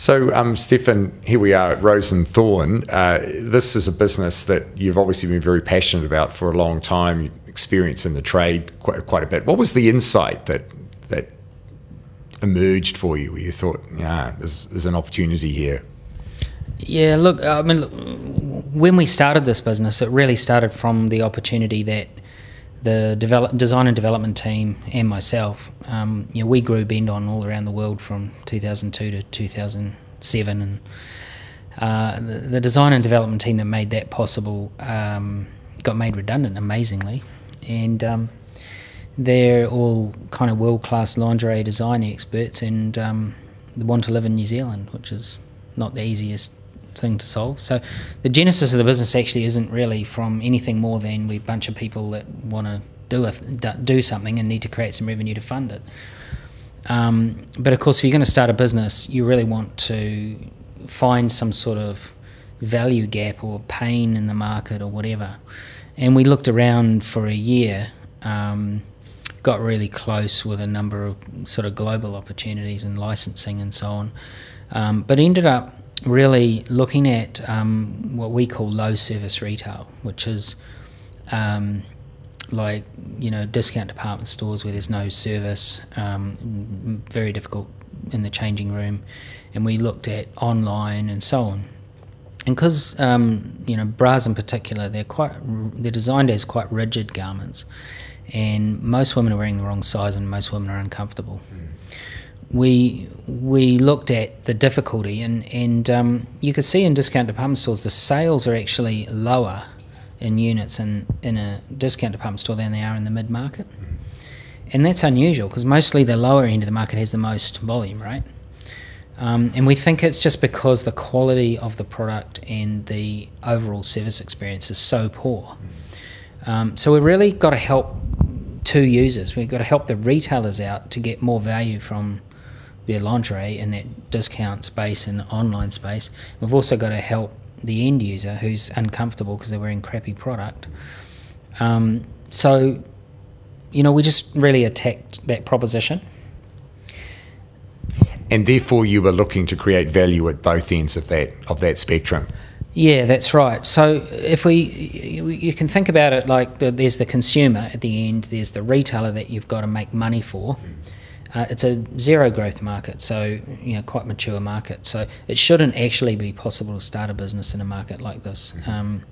So, Stefan, here we are at Rose Thorne. This is a business that you've obviously been very passionate about for a long time, experience in the trade quite a bit. What was the insight that emerged for you where you thought, yeah, there's an opportunity here? Yeah, look, I mean, when we started this business, it really started from the opportunity that the design and development team and myself, we grew Bendon all around the world from 2002 to 2007, and the design and development team that made that possible got made redundant, amazingly, and they're all kind of world-class lingerie design experts, and they want to live in New Zealand, which is not the easiest thing to solve. So the genesis of the business actually isn't really from anything more than we're a bunch of people that want to do something and need to create some revenue to fund it. But of course, if you're going to start a business, you really want to find some sort of value gap or pain in the market or whatever. And we looked around for a year, got really close with a number of sort of global opportunities and licensing and so on, but ended up really looking at what we call low service retail, which is like, discount department stores where there's no service, very difficult in the changing room, and we looked at online and so on. And because bras in particular, they're designed as quite rigid garments, and most women are wearing the wrong size and most women are uncomfortable. We looked at the difficulty, and you could see in discount department stores the sales are actually lower in units in a discount department store than they are in the mid-market. And that's unusual because mostly the lower end of the market has the most volume, right? And we think it's just because the quality of the product and the overall service experience is so poor. So we've really got to help two users. We've got to help the retailers out to get more value from their lingerie in that discount space and online space. We've also got to help the end user who's uncomfortable because they're wearing crappy product. So, we just really attacked that proposition. And therefore you were looking to create value at both ends of that spectrum. Yeah, that's right. So if you can think about it like there's the consumer at the end, there's the retailer that you've got to make money for. It's a zero growth market, so quite mature market. So it shouldn't actually be possible to start a business in a market like this. And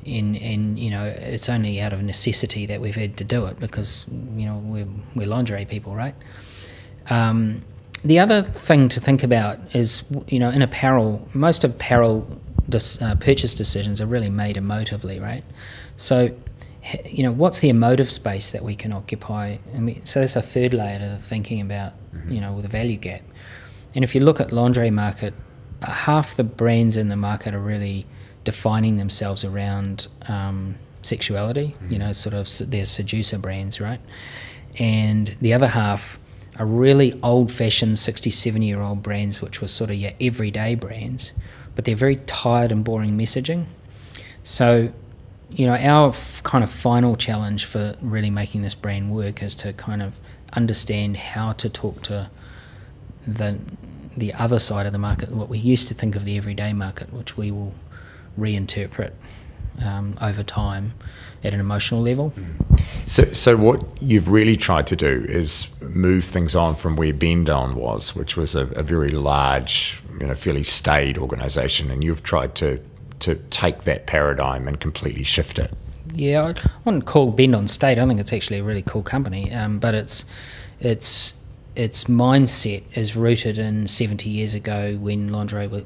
it's only out of necessity that we've had to do it because we're lingerie people, right? The other thing to think about is in apparel, most apparel purchase decisions are really made emotively, right? So what's the emotive space that we can occupy? So that's a third layer to thinking about, with a value gap. And if you look at lingerie market, half the brands in the market are really defining themselves around sexuality, sort of they're seducer brands, right? And the other half are really old-fashioned 60-70-year-old brands, which were sort of your everyday brands, but they're very tired and boring messaging. So our kind of final challenge for really making this brand work is to kind of understand how to talk to the other side of the market, what we used to think of the everyday market, which we will reinterpret over time at an emotional level. So what you've really tried to do is move things on from where Bendon was, which was a very large, fairly staid organisation, and you've tried to take that paradigm and completely shift it. Yeah, I wouldn't call Bendon state. I think it's actually a really cool company, but its mindset is rooted in 70 years ago when lingerie was,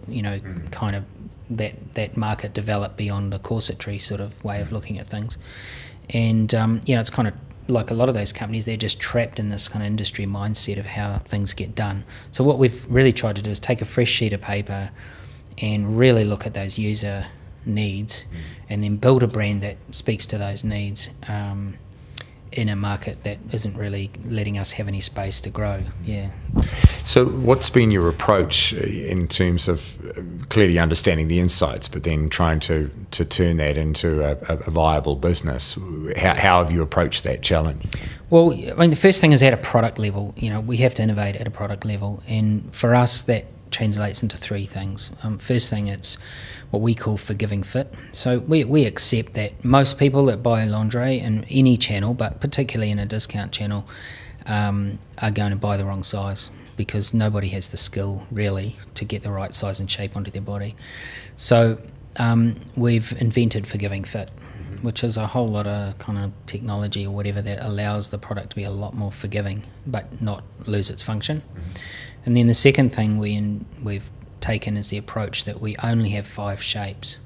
kind of that market developed beyond a corsetry sort of way of looking at things. And it's kind of like a lot of those companies, they're just trapped in this kind of industry mindset of how things get done. So what we've really tried to do is take a fresh sheet of paper and really look at those user needs and then build a brand that speaks to those needs in a market that isn't really letting us have any space to grow. Yeah. So what's been your approach in terms of clearly understanding the insights but then trying to turn that into a viable business? How have you approached that challenge? Well, I mean, the first thing is at a product level. We have to innovate at a product level, and for us that translates into three things. First thing, it's what we call forgiving fit. So we accept that most people that buy lingerie in any channel, but particularly in a discount channel, are going to buy the wrong size, because nobody has the skill really to get the right size and shape onto their body. So we've invented forgiving fit, which is a whole lot of kind of technology or whatever that allows the product to be a lot more forgiving but not lose its function. And then the second thing we've taken is the approach that we only have 5 shapes.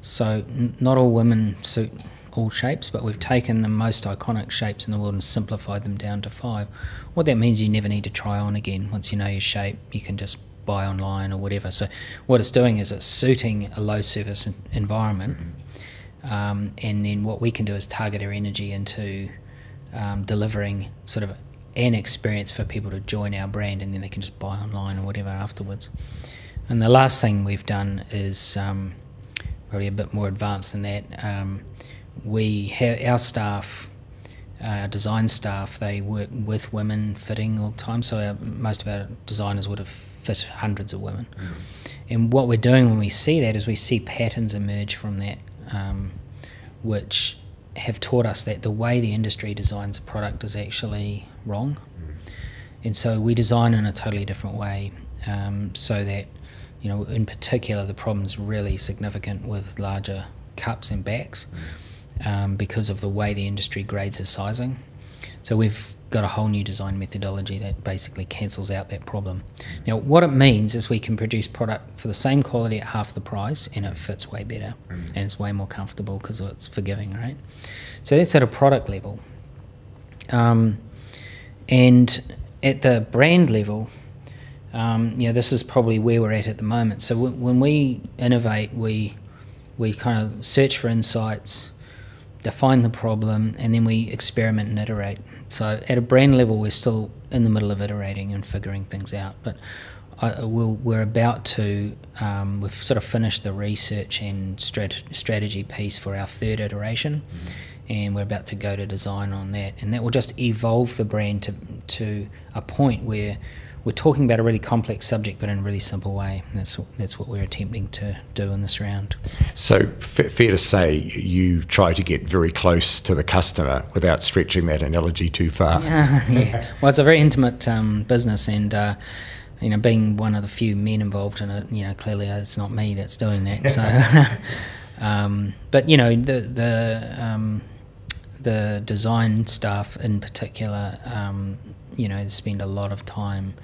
So not all women suit all shapes, but we've taken the most iconic shapes in the world and simplified them down to 5. What that means, you never need to try on again. Once you know your shape, you can just buy online or whatever. So what it's doing is it's suiting a low service environment, and then what we can do is target our energy into delivering sort of an experience for people to join our brand, and then they can just buy online or whatever afterwards. And the last thing we've done is probably a bit more advanced than that. We have our staff, our design staff, they work with women fitting all the time, so most of our designers would have fit hundreds of women. And what we're doing when we see that is we see patterns emerge from that, which have taught us that the way the industry designs a product is actually wrong. And so we design in a totally different way, so that, you know, in particular the problem's really significant with larger cups and backs, because of the way the industry grades the sizing. So we've got a whole new design methodology that basically cancels out that problem. Now what it means is we can produce product for the same quality at half the price, and it fits way better, and it's way more comfortable because it's forgiving, right? So that's at a product level. And at the brand level, you know, this is probably where we're at the moment. So when we innovate, we kind of search for insights, define the problem, and then we experiment and iterate. So at a brand level, we're still in the middle of iterating and figuring things out, but we're about to, we've sort of finished the research and strategy piece for our 3rd iteration, and we're about to go to design on that, and that will just evolve the brand to a point where we're talking about a really complex subject but in a really simple way. That's what we're attempting to do in this round. So fair to say you try to get very close to the customer without stretching that analogy too far. Yeah. Well, it's a very intimate business, and you know, being one of the few men involved in it, you know, clearly it's not me that's doing that. So, but you know, the design staff in particular, you know, spend a lot of time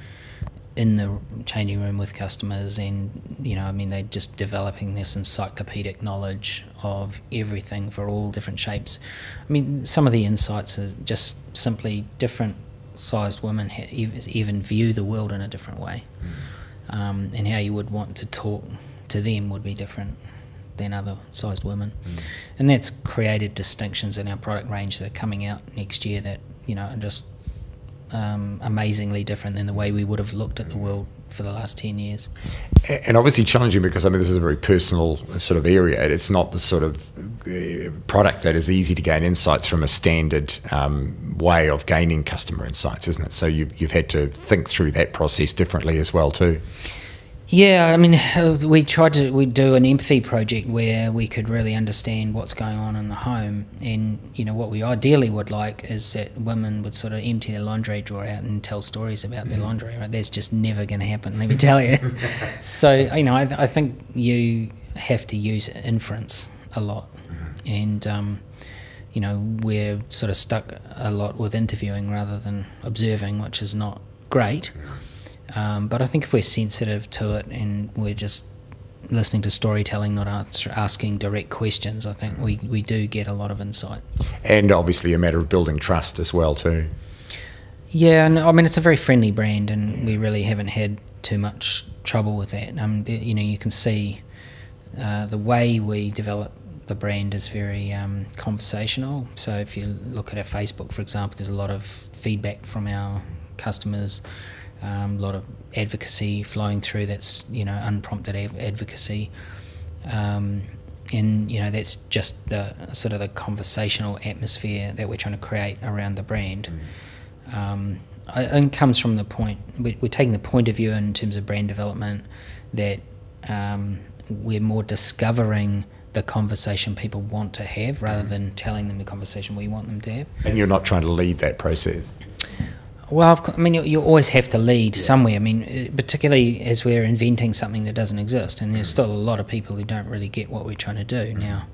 in the changing room with customers, and you know, I mean, they're just developing this encyclopedic knowledge of everything for all different shapes. I mean, some of the insights are just simply different sized women even view the world in a different way, and how you would want to talk to them would be different than other sized women, and that's created distinctions in our product range that are coming out next year that, you know, are just amazingly different than the way we would have looked at the world for the last 10 years. And obviously challenging, because I mean, this is a very personal sort of area. It's not the sort of product that is easy to gain insights from a standard way of gaining customer insights, isn't it? So you've had to think through that process differently as well too. Yeah, I mean, we do an empathy project where we could really understand what's going on in the home, and you know, what we ideally would like is that women would sort of empty their lingerie drawer out and tell stories about their lingerie, right? That's just never going to happen, let me tell you. So, you know, I think you have to use inference a lot, and you know, we're sort of stuck a lot with interviewing rather than observing, which is not great. But I think if we're sensitive to it and we're just listening to storytelling, not asking direct questions, I think we do get a lot of insight. And obviously a matter of building trust as well too. Yeah, and I mean, it's a very friendly brand, and we really haven't had too much trouble with that. You know, you can see the way we develop the brand is very conversational. So if you look at our Facebook, for example, there's a lot of feedback from our customers. A lot of advocacy flowing through, that's, you know, unprompted advocacy, and you know, that's just the sort of the conversational atmosphere that we're trying to create around the brand. it comes from the point, we're taking the point of view in terms of brand development that we're more discovering the conversation people want to have rather than telling them the conversation we want them to have. And you're not trying to lead that process? Well, I mean, you always have to lead somewhere. I mean, particularly as we're inventing something that doesn't exist, and there's still a lot of people who don't really get what we're trying to do now.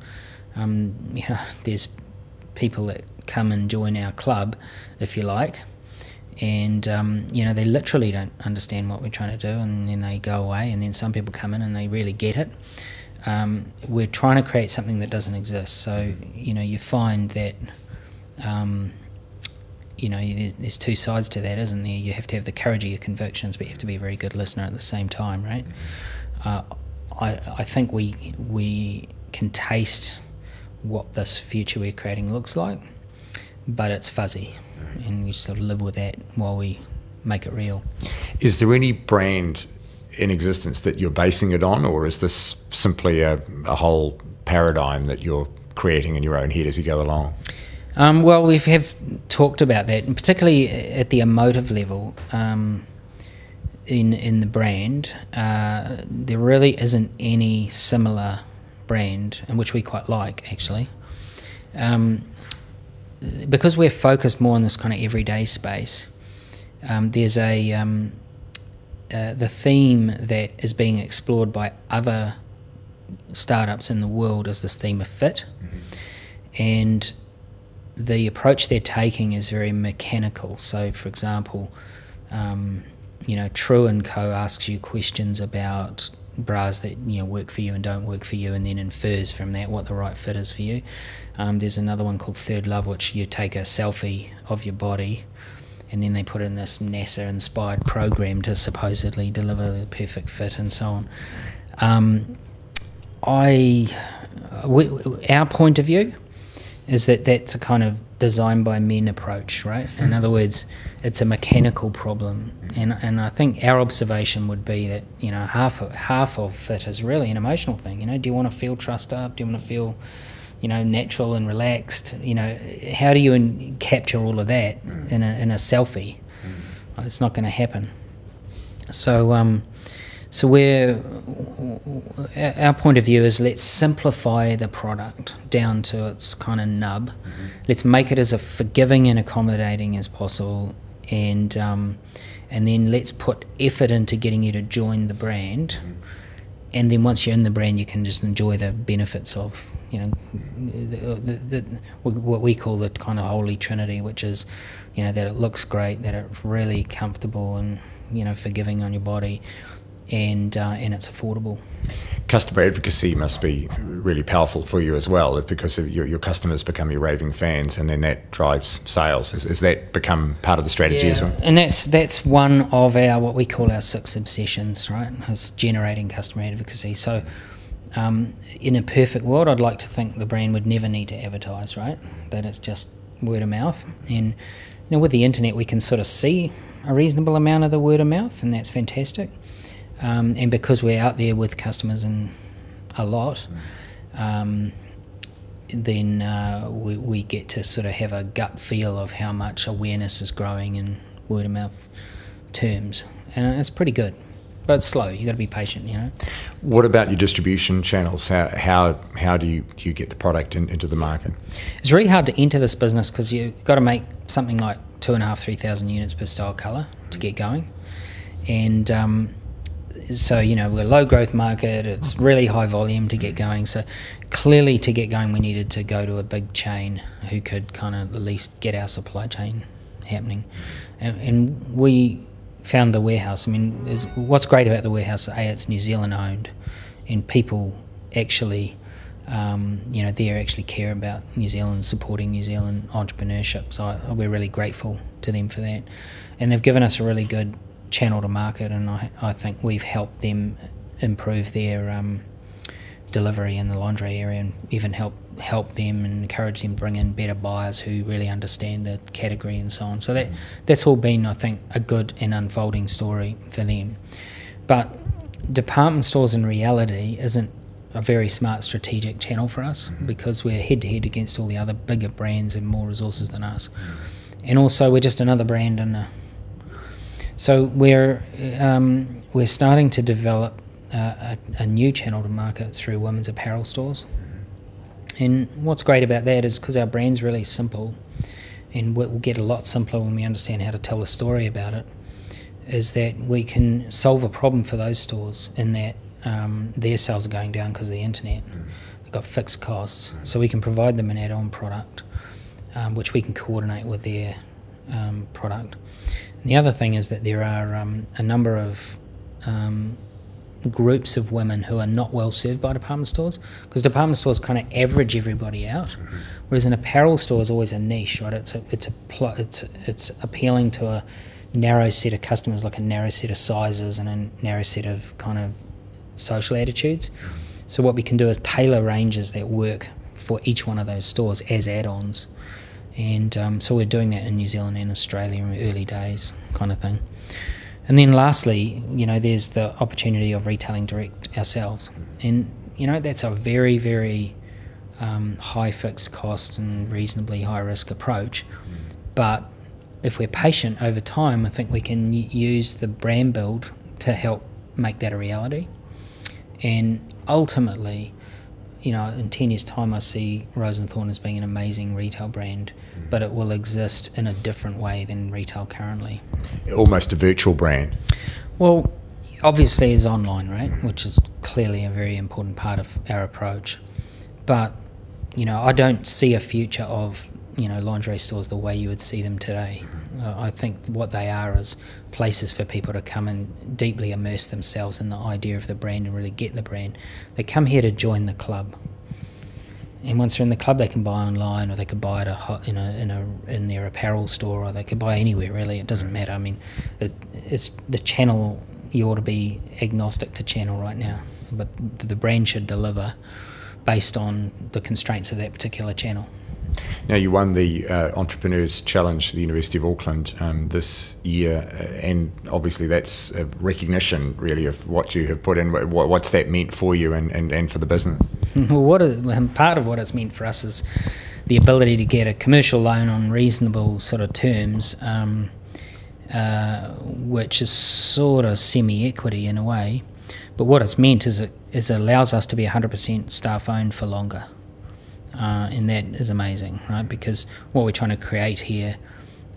There's people that come and join our club, if you like, and they literally don't understand what we're trying to do, and then they go away, and then some people come in and they really get it. We're trying to create something that doesn't exist, so you find that there's two sides to that, isn't there? You have to have the courage of your convictions, but you have to be a very good listener at the same time, right? I think we can taste what this future we're creating looks like, but it's fuzzy, and we sort of live with that while we make it real. Is there any brand in existence that you're basing it on, or is this simply a whole paradigm that you're creating in your own head as you go along? Well, we have talked about that, and particularly at the emotive level in the brand. There really isn't any similar brand, and which we quite like, actually. Because we're focused more on this kind of everyday space, there's the theme that is being explored by other startups in the world is this theme of fit. And the approach they're taking is very mechanical. So, for example, True & Co. asks you questions about bras that work for you and don't work for you, and then infers from that what the right fit is for you. There's another one called Third Love, which you take a selfie of your body, and then they put in this NASA-inspired program to supposedly deliver the perfect fit and so on. Our point of view is that that's a kind of design by men approach, right? In other words, it's a mechanical problem, and I think our observation would be that half of fit is really an emotional thing. Do you want to feel trussed up? Do you want to feel natural and relaxed? How do you capture all of that in a selfie? It's not going to happen. So our point of view is, let's simplify the product down to its kind of nub. Let's make it as forgiving and accommodating as possible, and then let's put effort into getting you to join the brand. And then once you're in the brand, you can just enjoy the benefits of what we call the kind of holy trinity, which is that it looks great, that it's really comfortable and forgiving on your body, and it's affordable. Customer advocacy must be really powerful for you as well, because your customers become your raving fans, and then that drives sales. Has that become part of the strategy as well? And that's one of our, what we call our 6 obsessions, right? Is generating customer advocacy. So in a perfect world, I'd like to think the brand would never need to advertise, right? That it's just word of mouth. And with the internet, we can sort of see a reasonable amount of the word of mouth, and that's fantastic. And because we're out there with customers and a lot, then we get to sort of have a gut feel of how much awareness is growing in word of mouth terms, and it's pretty good, but it's slow. You got to be patient, What about your distribution channels? How do you get the product into the market? It's really hard to enter this business because you've got to make something like 2,500-3,000 units per style colour to get going, and so we're a low growth market. It's really high volume to get going. So clearly, to get going, we needed to go to a big chain who could kind of at least get our supply chain happening. And we found the warehouse. I mean, what's great about the warehouse? It's New Zealand owned, and people actually, they actually care about New Zealand, supporting New Zealand entrepreneurship. So we're really grateful to them for that, and they've given us a really good channel to market, and I think we've helped them improve their delivery in the lingerie area, and even help them and encourage them to bring in better buyers who really understand the category and so on. So that's all been, I think, a good and unfolding story for them. But department stores in reality isn't a very smart strategic channel for us, because we're head to head against all the other bigger brands and more resources than us, and also we're just another brand in So we're starting to develop a new channel to market through women's apparel stores. And what's great about that is because our brand's really simple, and we'll get a lot simpler when we understand how to tell a story about it, is that we can solve a problem for those stores in that their sales are going down because of the internet. They've got fixed costs, so we can provide them an add-on product, which we can coordinate with their product. And the other thing is that there are a number of groups of women who are not well served by department stores, because department stores kind of average everybody out, whereas an apparel store is always a niche, right? It's appealing to a narrow set of customers, like a narrow set of sizes and a narrow set of kind of social attitudes. So what we can do is tailor ranges that work for each one of those stores as add-ons, and so we're doing that in New Zealand and Australia in the early days kind of thing. And then lastly, there's the opportunity of retailing direct ourselves, and that's a very, very high fixed cost and reasonably high risk approach, but if we're patient over time, I think we can use the brand build to help make that a reality. And ultimately, in 10 years' time, I see Rose Thorne as being an amazing retail brand, but it will exist in a different way than retail currently. Almost a virtual brand. Well, obviously it's online, right, which is clearly a very important part of our approach. But, I don't see a future of lingerie stores the way you would see them today. I think what they are is places for people to come and deeply immerse themselves in the idea of the brand and really get the brand. They come here to join the club, and once they're in the club, they can buy online, or they could buy it in their apparel store, or they could buy anywhere. Really, it doesn't matter. I mean, it's the channel. You ought to be agnostic to channel right now, but the brand should deliver based on the constraints of that particular channel. Now, you won the Entrepreneurs Challenge at the University of Auckland this year, and obviously that's a recognition, really, of what you have put in. What's that meant for you and for the business? Well, part of what it's meant for us is the ability to get a commercial loan on reasonable sort of terms, which is sort of semi-equity in a way. But what it's meant is it allows us to be 100% staff-owned for longer. And that is amazing, right? Because what we're trying to create here,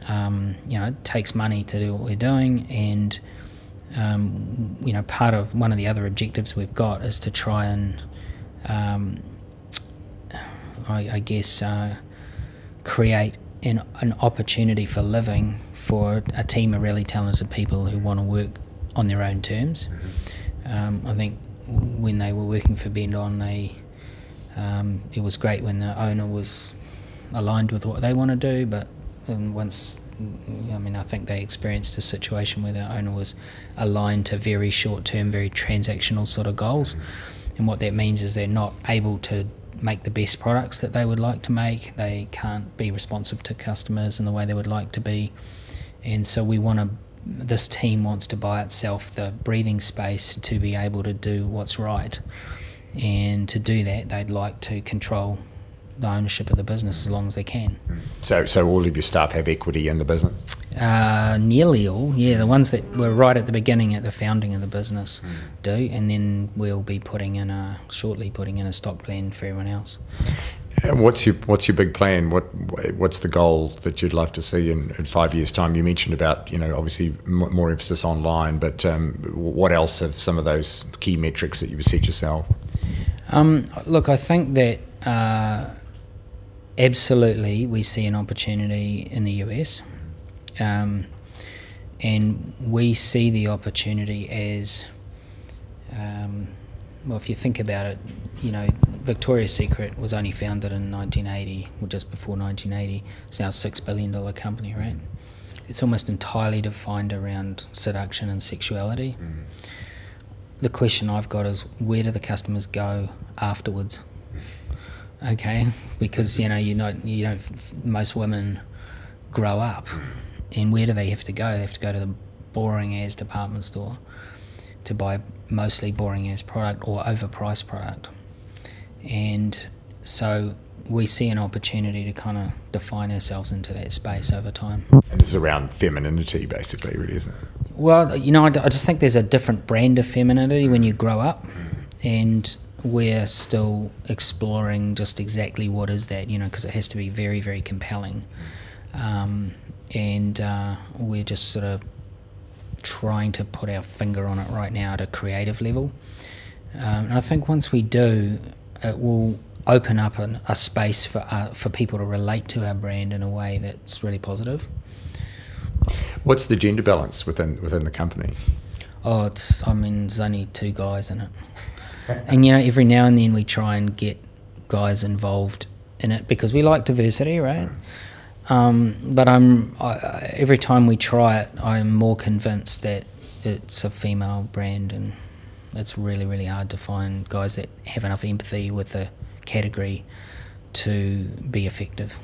it takes money to do what we're doing, and part of one of the other objectives we've got is to try and, create an opportunity for living for a team of really talented people who want to work on their own terms. I think when they were working for Bendon, it was great when the owner was aligned with what they want to do, but I think they experienced a situation where the owner was aligned to very short-term, very transactional sort of goals, and what that means is they're not able to make the best products that they would like to make. They can't be responsive to customers in the way they would like to be, and so this team wants to buy itself the breathing space to be able to do what's right. And to do that, they'd like to control the ownership of the business as long as they can. So all of your staff have equity in the business? Nearly all, yeah. The ones that were right at the beginning, at the founding of the business, do, and then we'll be shortly putting in a stock plan for everyone else. And what's your big plan? What's the goal that you'd love to see in 5 years' time? You mentioned about obviously more emphasis online, but what else of some of those key metrics that you set yourself? Look, I think that absolutely we see an opportunity in the US, and we see the opportunity as if you think about it, Victoria's Secret was only founded in 1980, or just before 1980. It's now a $6 billion company, right? It's almost entirely defined around seduction and sexuality. The question I've got is, where do the customers go afterwards? Okay, because most women grow up, and where do they have to go? They have to go to the boring ass department store to buy mostly boring ass product or overpriced product. And so we see an opportunity to kind of define ourselves into that space over time. And this is around femininity, basically, really, isn't it? Well, you know, I just think there's a different brand of femininity when you grow up, and we're still exploring just exactly what is that, you know, because it has to be very, very compelling. And we're just sort of trying to put our finger on it right now at a creative level. And I think once we do, it will open up a space for people to relate to our brand in a way that's really positive. What's the gender balance within the company? Oh, there's only 2 guys in it. And, you know, every now and then we try and get guys involved in it because we like diversity, right? But every time we try it, I'm more convinced that it's a female brand, and it's really, really hard to find guys that have enough empathy with the category to be effective.